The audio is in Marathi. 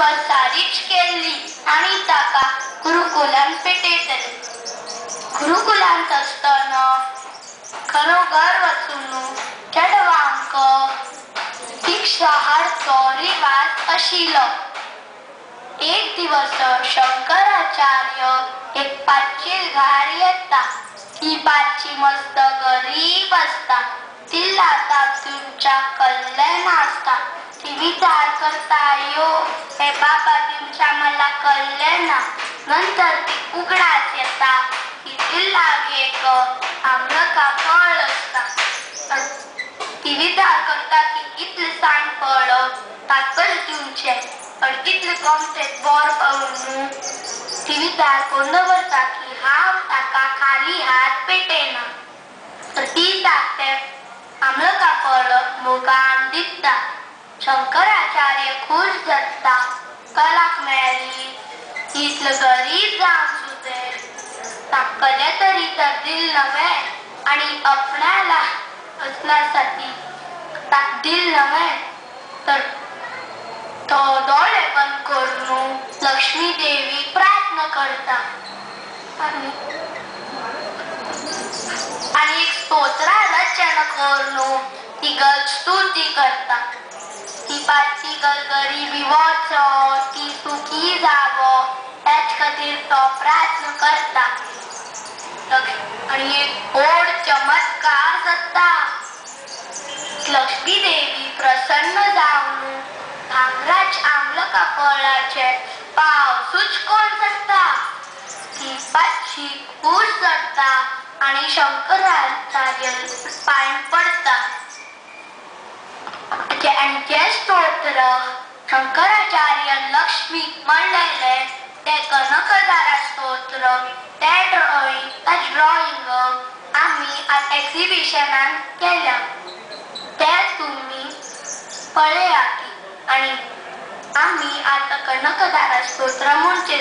सारीच केल्ली आणि ताका गुरुकुलान पेटयतली. गुरुकुलांत आसतना खरोखर वचून चेडवांक दीक्षा हाडचो रिवाज आशिल्लो. एक दिवस शंकराचार्य एक पांचशील घार येता. ती पांचशी मस्त गरीब असता. तिला तुमच्या कल्ल्याण असता. ती विचार करता, यो हे बाबा तुमच्या मला कल्ल्याण. नंतर ती उगडास येता की तिला एक आम्रका फळ असता. ती विचार करता की इतले सांग फळ ताकल तुमचे पण इतले कमतेत बोर पावून ती विचार करून दवरता की हांव ताका खाली हात पेटयना. तर ती ताकते आम्रका फळ मोगान दिता. शंकराचार्य खुश जाता. कलाक मेळ्ळी. इतले गरीब जावन सुद्धा ताकले तरी तर दिल नवे आणि आपणाला असण्यासाठी ताक दिल नवे. तर तो डोळे बंद करून लक्ष्मी देवी प्रार्थना करता आणि एक स्तोत्र रचना करून ती गल स्तुती करता. ती पांचशी गल गरिबी वचो, ती सुखी जावो त्याच खातीर तो प्रार्थना करता. आणि एक व्हड चमत्कार जाता. लक्ष्मी देवी प्रसन्न जावन भांगराच आम्रका फळाचे पावसूच कोण जाता. ती पांचशी खुश जाता आणि शंकराचार्य पांय पडता. आणि जे स्तोत्र शंकराचार्य लक्ष्मीक म्हणलेले ते कनकदारा स्तोत्र ते ड्रॉइंग आम्ही आज एक्झिबिशनान केल्या. ते तुम्ही पळया की. आणि आम्ही आता कनकदारा स्तोत्र म्हणचे